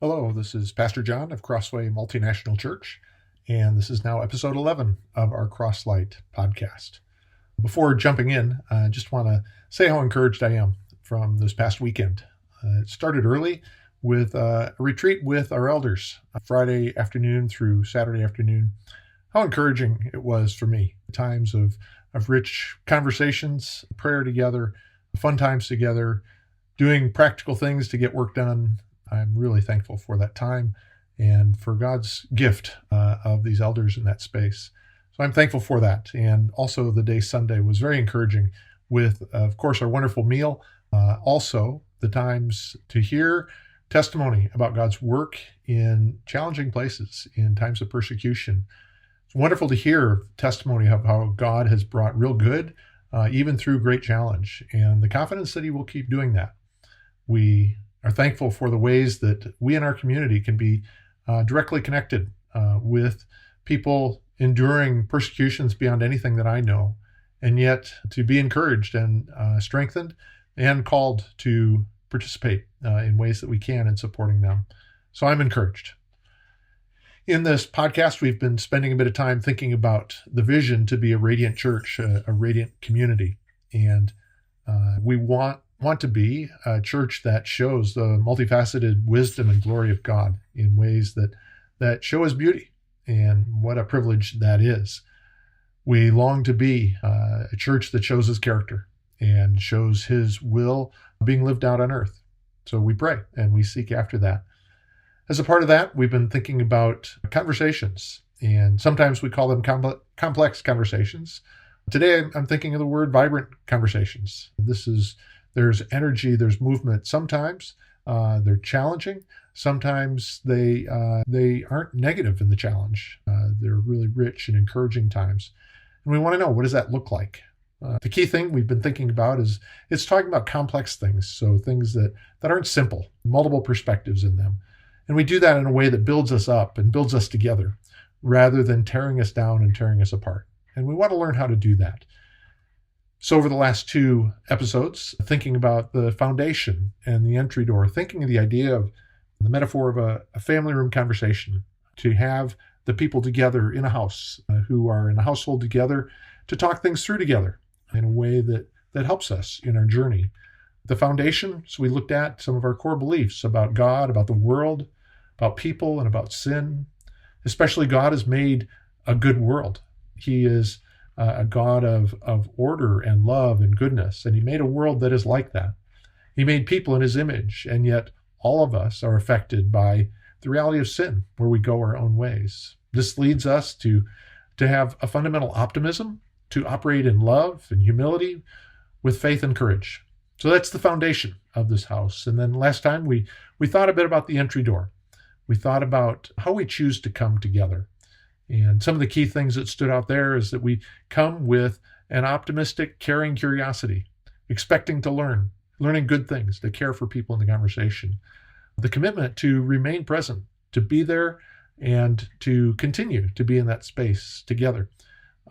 Hello, this is Pastor John of Crossway Multinational Church, and this is now episode 11 of our Crosslight podcast. Before jumping in, I just want to say how encouraged I am from this past weekend. It started early with a retreat with our elders, Friday afternoon through Saturday afternoon. How encouraging it was for me. Times of rich conversations, prayer together, fun times together, doing practical things to get work done. I'm really thankful for that time and for God's gift of these elders in that space. So I'm thankful for that. And also the day Sunday was very encouraging with, of course, our wonderful meal. Also the times to hear testimony about God's work in challenging places, in times of persecution. It's wonderful to hear testimony of how God has brought real good, even through great challenge, and the confidence that He will keep doing that. We are thankful for the ways that we in our community can be directly connected with people enduring persecutions beyond anything that I know, and yet to be encouraged and strengthened and called to participate in ways that we can in supporting them. So I'm encouraged. In this podcast, we've been spending a bit of time thinking about the vision to be a radiant church, a radiant community, and we want to be a church that shows the multifaceted wisdom and glory of God in ways that show His beauty, and what a privilege that is. We long to be a church that shows His character and shows His will being lived out on earth. So we pray and we seek after that. As a part of that, we've been thinking about conversations, and sometimes we call them complex conversations. Today, I'm thinking of the word vibrant conversations. There's energy, there's movement. Sometimes they're challenging. Sometimes they aren't negative in the challenge. They're really rich and encouraging times. And we want to know, what does that look like? The key thing we've been thinking about is it's talking about complex things. So things that aren't simple, multiple perspectives in them. And we do that in a way that builds us up and builds us together rather than tearing us down and tearing us apart. And we want to learn how to do that. So over the last two episodes, thinking about the foundation and the entry door, thinking of the idea of the metaphor of a family room conversation, to have the people together in a house who are in a household together to talk things through together in a way that helps us in our journey. The foundation, so we looked at some of our core beliefs about God, about the world, about people, and about sin. Especially, God has made a good world. He is a God of order and love and goodness, and He made a world that is like that. He made people in His image, and yet all of us are affected by the reality of sin, where we go our own ways. This leads us to have a fundamental optimism, to operate in love and humility with faith and courage. So that's the foundation of this house. And then last time we thought a bit about the entry door. We thought about how we choose to come together. And some of the key things that stood out there is that we come with an optimistic, caring curiosity, expecting to learning good things, to care for people in the conversation. The commitment to remain present, to be there, and to continue to be in that space together.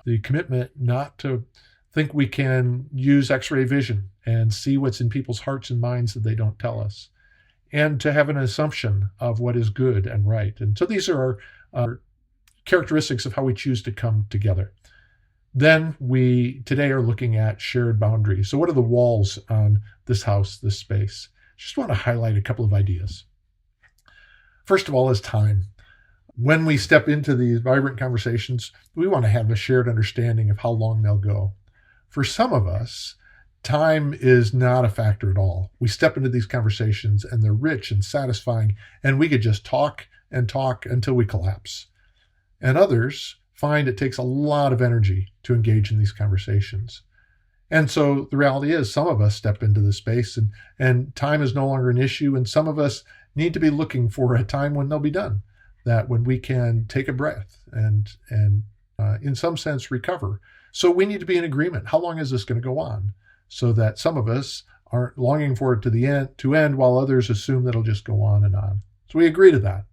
The commitment not to think we can use X-ray vision and see what's in people's hearts and minds that they don't tell us, and to have an assumption of what is good and right. And so these are our characteristics of how we choose to come together. Then we today are looking at shared boundaries. So what are the walls on this house, this space? Just want to highlight a couple of ideas. First of all is time. When we step into these vibrant conversations, we want to have a shared understanding of how long they'll go. For some of us, time is not a factor at all. We step into these conversations and they're rich and satisfying, and we could just talk and talk until we collapse. And others find it takes a lot of energy to engage in these conversations. And so the reality is, some of us step into this space and time is no longer an issue, and some of us need to be looking for a time when they'll be done, that when we can take a breath and in some sense recover. So we need to be in agreement. How long is this going to go on? So that some of us aren't longing for it to end while others assume that it'll just go on and on. So we agree to that.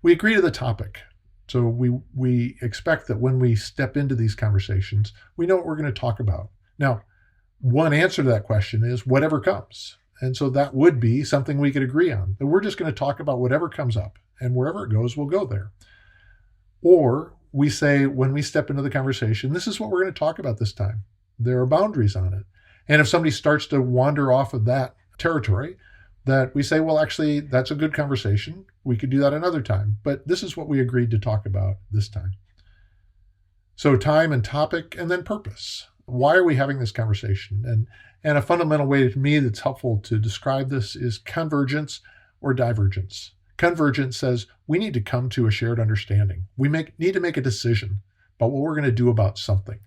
We agree to the topic. So we expect that when we step into these conversations, we know what we're going to talk about. Now, one answer to that question is whatever comes. And so that would be something we could agree on. That we're just going to talk about whatever comes up, and wherever it goes, we'll go there. Or we say, when we step into the conversation, this is what we're going to talk about this time. There are boundaries on it. And if somebody starts to wander off of that territory, that we say, well, actually, that's a good conversation. We could do that another time. But this is what we agreed to talk about this time. So time and topic, and then purpose. Why are we having this conversation? And a fundamental way to me that's helpful to describe this is convergence or divergence. Convergence says we need to come to a shared understanding. We need to make a decision about what we're going to do about something.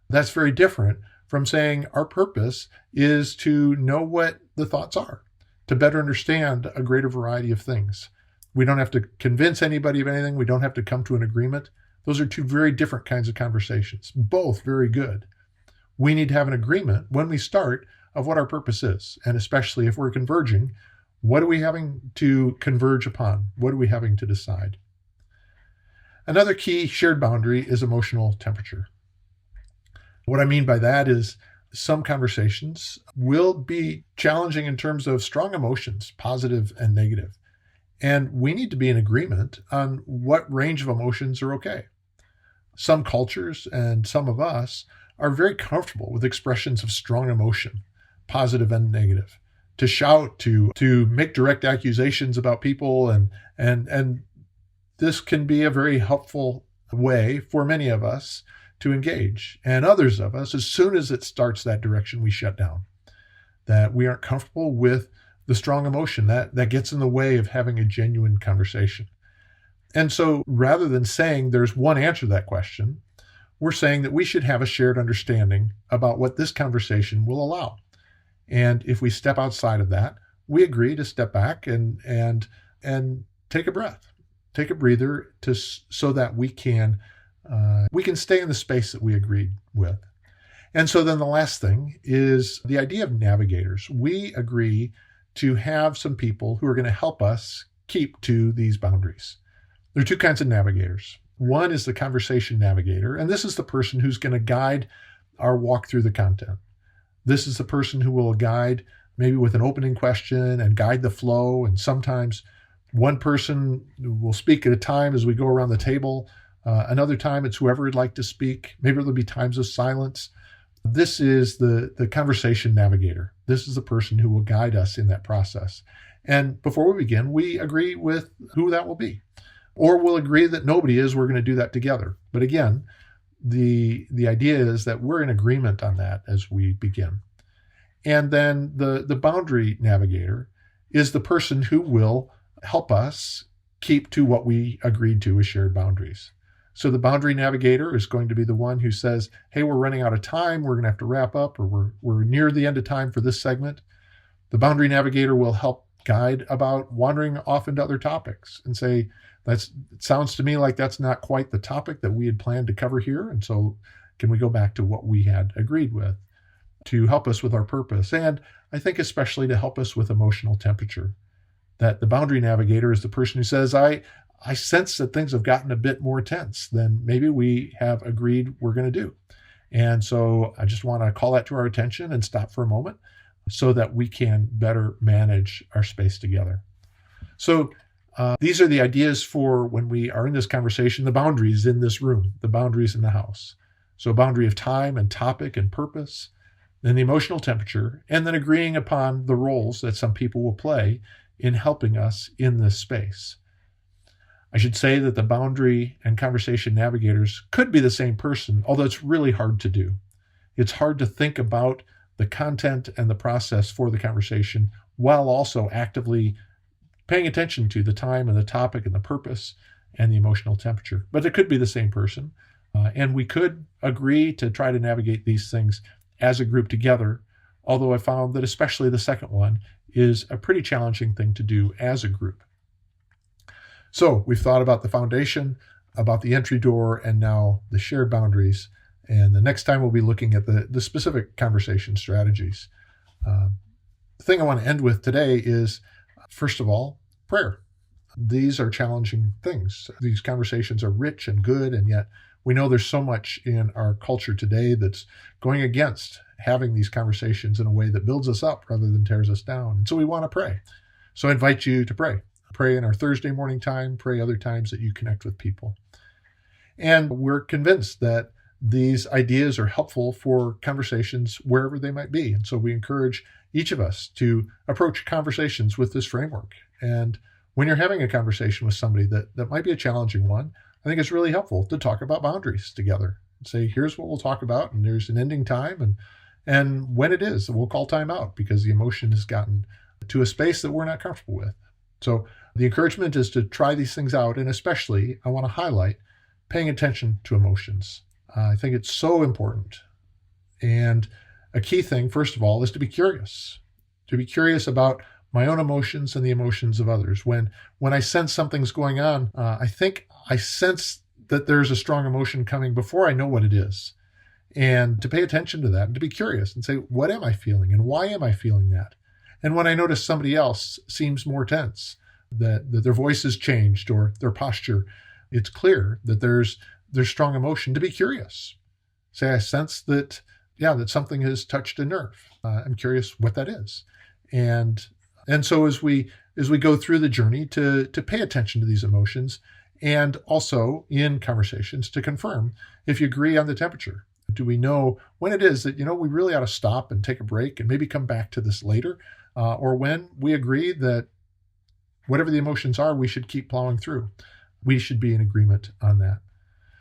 That's very different from saying our purpose is to know what the thoughts are, to better understand a greater variety of things. We don't have to convince anybody of anything. We don't have to come to an agreement. Those are two very different kinds of conversations, both very good. We need to have an agreement when we start of what our purpose is, and especially if we're converging, what are we having to converge upon? What are we having to decide? Another key shared boundary is emotional temperature. What I mean by that is some conversations will be challenging in terms of strong emotions, positive and negative. And we need to be in agreement on what range of emotions are okay. Some cultures and some of us are very comfortable with expressions of strong emotion, positive and negative, to shout, to make direct accusations about people. And this can be a very helpful way for many of us to engage. And others of us, as soon as it starts that direction, we shut down. That we aren't comfortable with the strong emotion that gets in the way of having a genuine conversation. And so rather than saying there's one answer to that question, we're saying that we should have a shared understanding about what this conversation will allow. And if we step outside of that, we agree to step back and take a breath, take a breather, so that we can stay in the space that we agreed with. And so then the last thing is the idea of navigators. We agree to have some people who are going to help us keep to these boundaries. There are two kinds of navigators. One is the conversation navigator, and this is the person who's going to guide our walk through the content. This is the person who will guide maybe with an opening question and guide the flow. And sometimes one person will speak at a time as we go around the table. Another time it's whoever would like to speak. Maybe there'll be times of silence. This is the conversation navigator. This is the person who will guide us in that process. And before we begin, we agree with who that will be. Or we'll agree that nobody is. We're going to do that together. But again, the idea is that we're in agreement on that as we begin. And then the boundary navigator is the person who will help us keep to what we agreed to as shared boundaries. So the boundary navigator is going to be the one who says, hey, we're running out of time. We're going to have to wrap up, or we're near the end of time for this segment. The boundary navigator will help guide about wandering off into other topics and say, it sounds to me like that's not quite the topic that we had planned to cover here. And so can we go back to what we had agreed with to help us with our purpose? And I think especially to help us with emotional temperature, that the boundary navigator is the person who says, I sense that things have gotten a bit more tense than maybe we have agreed we're going to do. And so I just want to call that to our attention and stop for a moment so that we can better manage our space together. So these are the ideas for when we are in this conversation, the boundaries in this room, the boundaries in the house. So a boundary of time and topic and purpose, then the emotional temperature, and then agreeing upon the roles that some people will play in helping us in this space. I should say that the boundary and conversation navigators could be the same person, although it's really hard to do. It's hard to think about the content and the process for the conversation while also actively paying attention to the time and the topic and the purpose and the emotional temperature. But it could be the same person. And we could agree to try to navigate these things as a group together, although I found that especially the second one is a pretty challenging thing to do as a group. So we've thought about the foundation, about the entry door, and now the shared boundaries. And the next time we'll be looking at the specific conversation strategies. The thing I want to end with today is, first of all, prayer. These are challenging things. These conversations are rich and good, and yet we know there's so much in our culture today that's going against having these conversations in a way that builds us up rather than tears us down. And so we want to pray. So I invite you to pray. Pray in our Thursday morning time, pray other times that you connect with people. And we're convinced that these ideas are helpful for conversations wherever they might be. And so we encourage each of us to approach conversations with this framework. And when you're having a conversation with somebody that might be a challenging one, I think it's really helpful to talk about boundaries together. Say, here's what we'll talk about, and there's an ending time, and when it is, we'll call time out because the emotion has gotten to a space that we're not comfortable with. So the encouragement is to try these things out, and especially I want to highlight paying attention to emotions. I think it's so important. And a key thing, first of all, is to be curious about my own emotions and the emotions of others. When I sense something's going on, I think I sense that there's a strong emotion coming before I know what it is. And to pay attention to that and to be curious and say, what am I feeling and why am I feeling that? And when I notice somebody else seems more tense, that their voice has changed or their posture, it's clear that there's strong emotion, to be curious. Say, I sense that something has touched a nerve. I'm curious what that is. And so as we go through the journey to pay attention to these emotions, and also in conversations to confirm if you agree on the temperature. Do we know when it is that, we really ought to stop and take a break and maybe come back to this later? Or when we agree that whatever the emotions are, we should keep plowing through. We should be in agreement on that.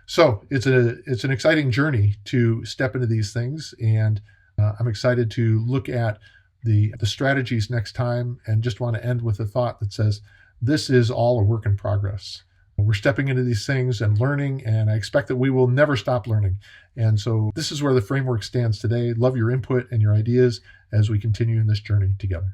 So it's an exciting journey to step into these things. And I'm excited to look at the strategies next time, and just want to end with a thought that says, this is all a work in progress. We're stepping into these things and learning, and I expect that we will never stop learning. And so this is where the framework stands today. Love your input and your ideas as we continue in this journey together.